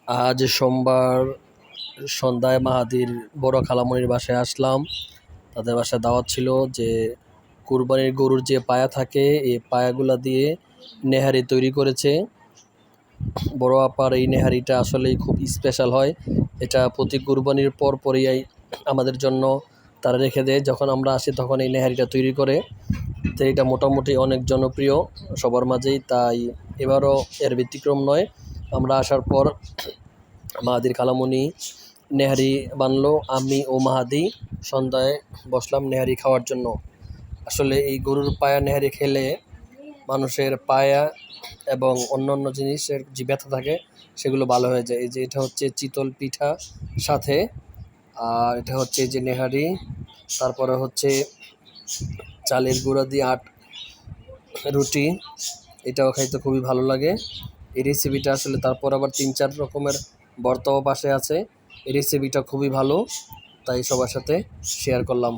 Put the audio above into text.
আজ সোমবার সন্ধ্যায় মাহাদির বড় খালামণির বাসায় আসলাম। তাদের বাসায় দাওয়াত ছিল যে কুরবানির গরুর যে পায়া থাকে এই পায়াগুলা দিয়ে নেহারি তৈরি করেছে। বড় আপার এই নেহারিটা আসলেই খুব স্পেশাল হয়। এটা প্রতি কুরবানির পরই আমাদের জন্য তারা রেখে দেয়। যখন আমরা আসি তখন এই নেহারিটা তৈরি করে। তো এটা মোটামুটি অনেক জনপ্রিয় সবার মাঝেই, তাই এবারও এর ব্যতিক্রম নয়। আমরা আসার পর মাহাদির খালামণি নেহারি বানলো, আমি ও মাহাদি সন্ধ্যায় বসলাম নেহারি খাওয়ার জন্য। আসলে এই গরুর পায়া নেহারি খেলে মানুষের পায়া এবং অন্যান্য জিনিসের যে ব্যথা থাকে সেগুলো ভালো হয়ে যায়। এই যে এটা হচ্ছে চিতল পিঠা সাথে, আর এটা হচ্ছে যে নেহারি, তারপরে হচ্ছে চালের গুঁড়া দিয়ে রুটি, এটাও খাইতে খুবই ভালো লাগে। এই রেসিপিটা আসলে তারপর আবার 3-4 রকমের ভর্তাও পাশে আছে। এই রেসিপিটা খুবই ভালো, তাই সবার সাথে শেয়ার করলাম।